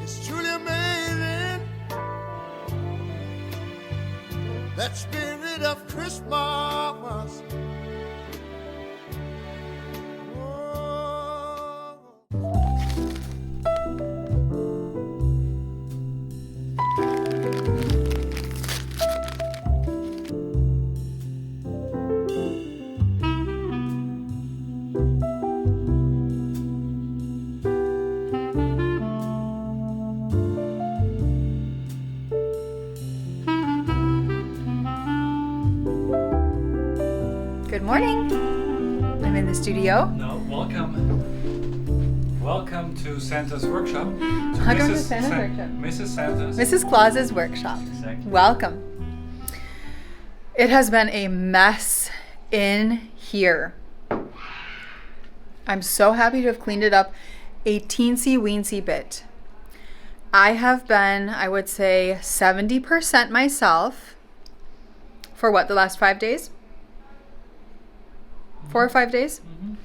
It's truly amazing. That spirit of Christmas. Good morning. I'm in the studio. No, welcome. Welcome to Santa's workshop. To Welcome to Santa's workshop. Mrs. Santa's. Mrs. Claus's workshop. Exactly. Welcome. It has been a mess in here. I'm so happy to have cleaned it up a teensy-weensy bit. I have been, I would say, 70% myself for what, the last 5 days? 4 or 5 days? Mm-hmm.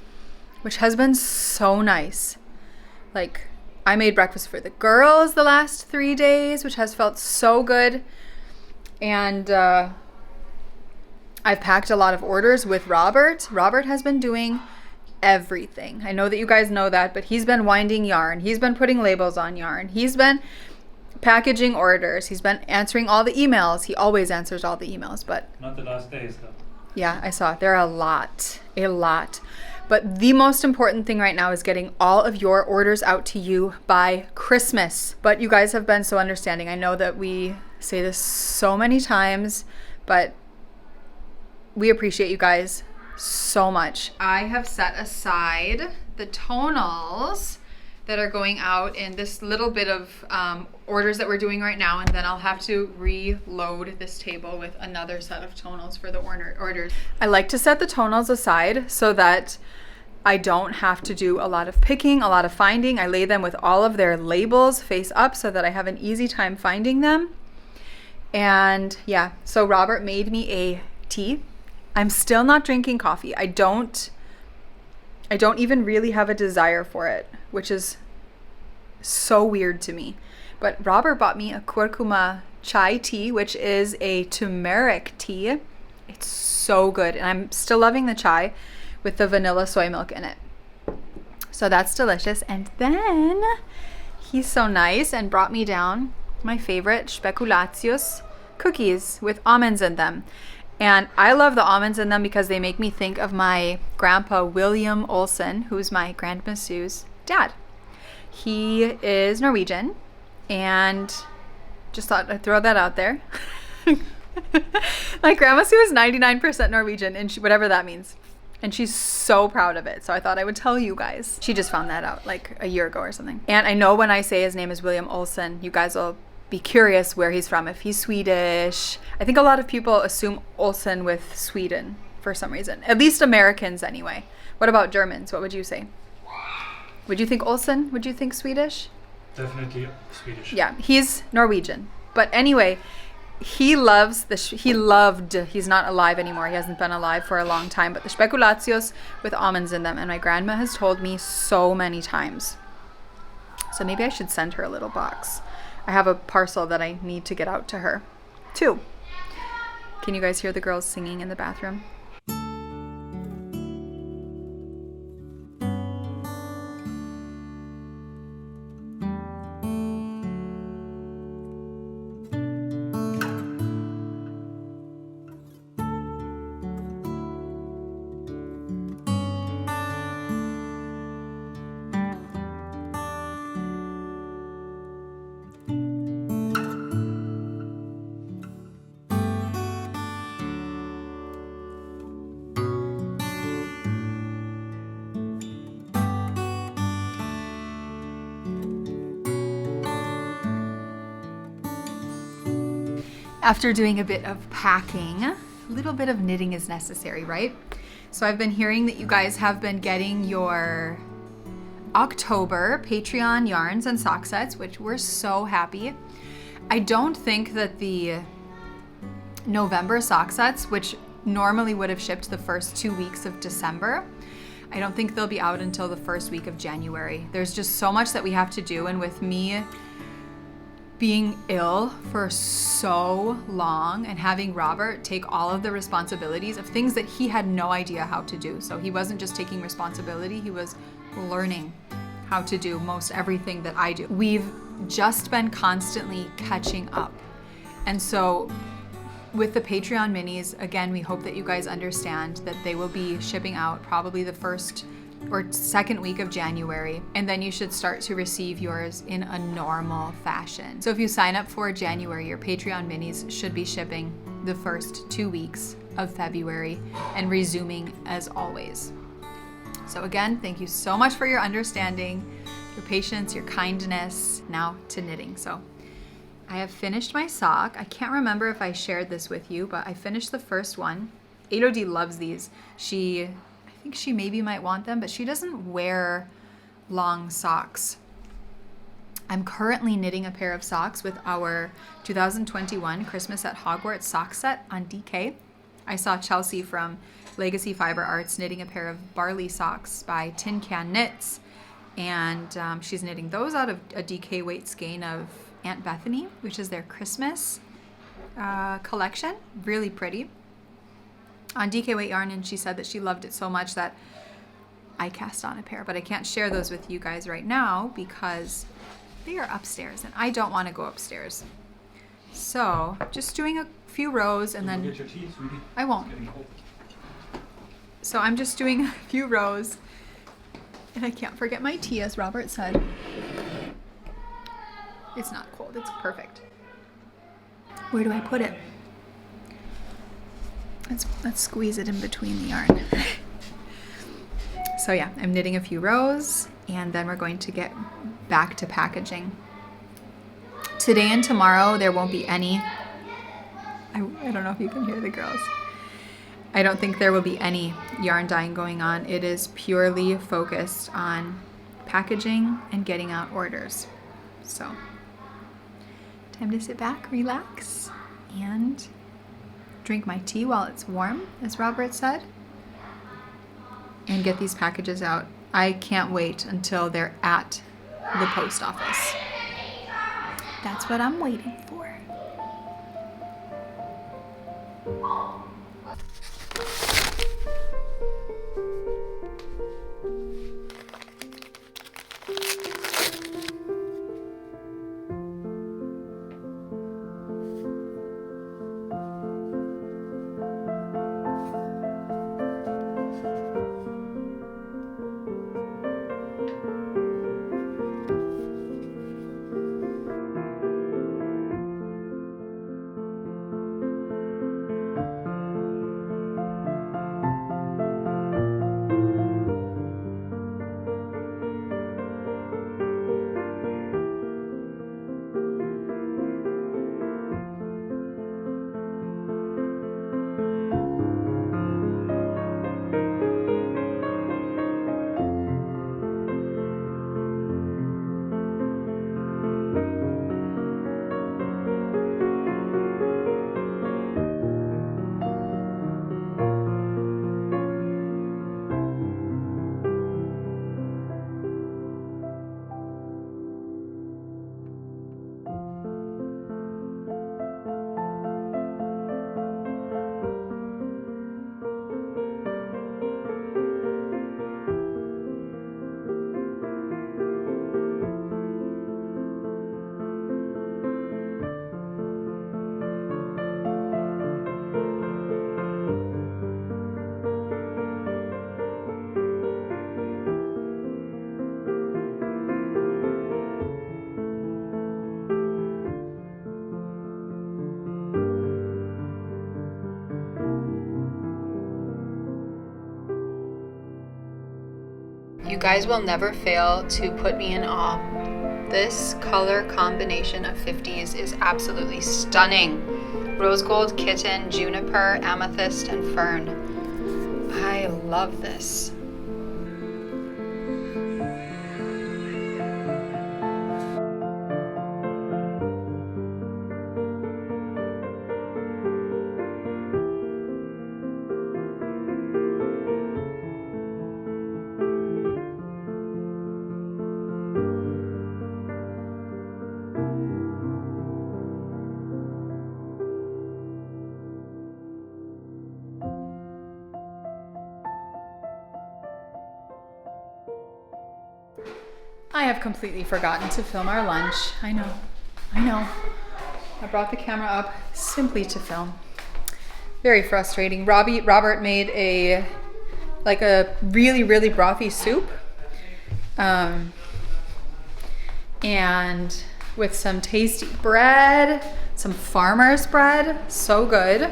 Which has been so nice. Like, I made breakfast for the girls the last 3 days, which has felt so good. And I've packed a lot of orders with Robert. Robert has been doing everything. I know that you guys know that, but he's been winding yarn. He's been putting labels on yarn. He's been packaging orders. He's been answering all the emails. He always answers all the emails, but Not the last days, though. yeah, I saw it. There are a lot. But the most important thing right now is getting all of your orders out to you by Christmas. But you guys have been so understanding. I know that we say this so many times, but we appreciate you guys so much. I have set aside the tonals that are going out in this little bit of orders that we're doing right now, and then I'll have to reload this table with another set of tonals for the orders. I like to set the tonals aside so that I don't have to do a lot of picking, a lot of finding. I lay them with all of their labels face up so that I have an easy time finding them. And yeah, so Robert made me a tea. I'm still not drinking coffee. I don't even really have a desire for it, which is so weird to me. But Robert bought me a curcuma chai tea, which is a turmeric tea. It's so good. And I'm still loving the chai with the vanilla soy milk in it. So that's delicious. And then he's so nice and brought me down my favorite speculatius cookies with almonds in them. And I love the almonds in them because they make me think of my grandpa, William Olsen, who's my Grandma Sue's dad. He is Norwegian, and just thought I'd throw that out there. My Grandma Sue is 99% Norwegian, and whatever that means. And she's so proud of it. So I thought I would tell you guys. She just found that out like a year ago or something. And I know when I say his name is William Olsen, you guys will be curious where he's from, if he's Swedish. I think a lot of people assume Olsen with Sweden for some reason. At least Americans anyway. What about Germans? What would you say? Would you think Olsen? Would you think Swedish? Definitely Swedish. Yeah, he's Norwegian. But anyway, he loves he's not alive anymore. He hasn't been alive for a long time, but the speculatius with almonds in them. And my grandma has told me so many times. So maybe I should send her a little box. I have a parcel that I need to get out to her, too. Can you guys hear the girls singing in the bathroom? After doing a bit of packing, a little bit of knitting is necessary, right? So I've been hearing that you guys have been getting your October Patreon yarns and sock sets, which we're so happy. I don't think that the November sock sets, which normally would have shipped the first 2 weeks of December, I don't think they'll be out until the first week of January. There's just so much that we have to do, and with me being ill for so long and having Robert take all of the responsibilities of things that he had no idea how to do. So he wasn't just taking responsibility, he was learning how to do most everything that I do. We've just been constantly catching up. And so with the Patreon minis, again, we hope that you guys understand that they will be shipping out probably the first or second week of January, and then you should start to receive yours in a normal fashion. So if you sign up for January, your Patreon minis should be shipping the first 2 weeks of February and resuming as always. So again, thank you so much for your understanding, your patience, your kindness. Now to knitting. So I have finished my sock. I can't remember if I shared this with you, but I finished the first one. Elodie loves these. I think she maybe might want them, but she doesn't wear long socks. I'm currently knitting a pair of socks with our 2021 Christmas at Hogwarts sock set on DK. I saw Chelsea from Legacy Fiber Arts knitting a pair of barley socks by Tin Can Knits, and she's knitting those out of a DK weight skein of Aunt Bethany, which is their Christmas collection. Really pretty. On DK Weight Yarn, and she said that she loved it so much that I cast on a pair, but I can't share those with you guys right now because they are upstairs and I don't want to go upstairs. So just doing a few rows and then Get your tea, sweetie. I won't. It's getting cold. So I'm just doing a few rows and I can't forget my tea, as Robert said. It's not cold, it's perfect. Where do I put it? Let's squeeze it in between the yarn. So yeah, I'm knitting a few rows and then we're going to get back to packaging. Today and tomorrow there won't be any, I don't know if you can hear the girls. I don't think there will be any yarn dyeing going on. It is purely focused on packaging and getting out orders. So time to sit back, relax, and drink my tea while it's warm, as Robert said, and get these packages out. I can't wait until they're at the post office. That's what I'm waiting for. You guys will never fail to put me in awe. This color combination of 50s is absolutely stunning. Rose gold, kitten, juniper, amethyst, and fern. I love this. I have completely forgotten to film our lunch. I know. I brought the camera up simply to film. Very frustrating. Robert made a really, really brothy soup. And with some tasty bread, some farmer's bread, so good.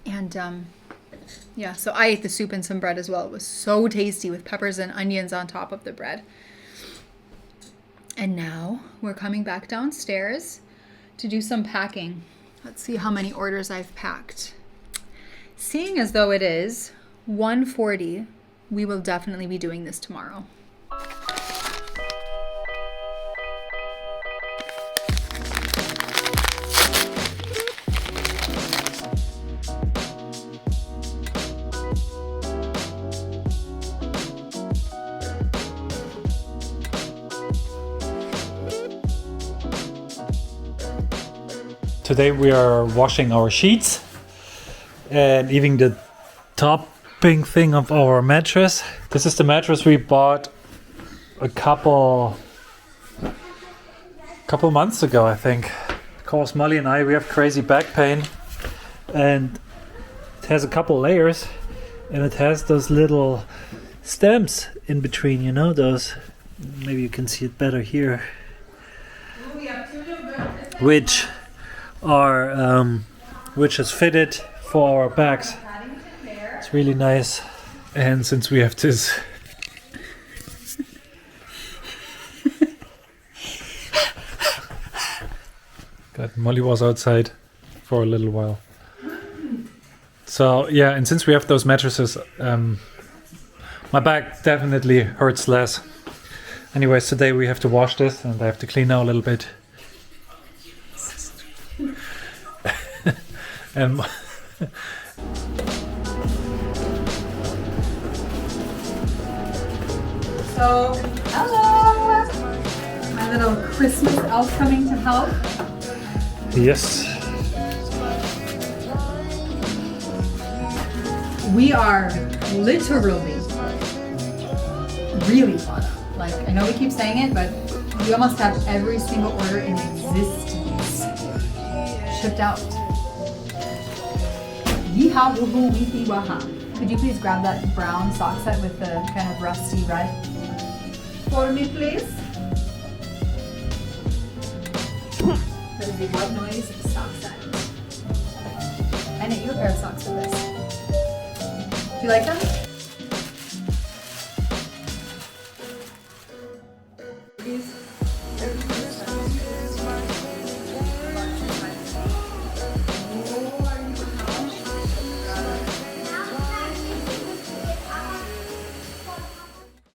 And yeah, so I ate the soup and some bread as well. It was so tasty with peppers and onions on top of the bread. And now we're coming back downstairs to do some packing. Let's see how many orders I've packed. Seeing as though it is 1:40, we will definitely be doing this tomorrow. Today we are washing our sheets and even the topping thing of our mattress. This is the mattress we bought a couple months ago, I think. Because Molly and I, we have crazy back pain, and it has a couple layers, and it has those little stems in between, you know, those, maybe you can see it better here, which is fitted for our backs. It's really nice. And since we have this God, Molly was outside for a little while. So yeah, and since we have those mattresses, my back definitely hurts less. Anyways, today we have to wash this and I have to clean now a little bit. And So, hello! My little Christmas elf coming to help. yes, We are literally really caught up. Like, I know we keep saying it, but we almost have every single order in existence shipped out. Yeehaw, woohoo, weepy, waha. Could you please grab that brown sock set with the kind of rusty red for me, please? That is a white noise sock set. I knit you a pair of socks with this. Do you like them?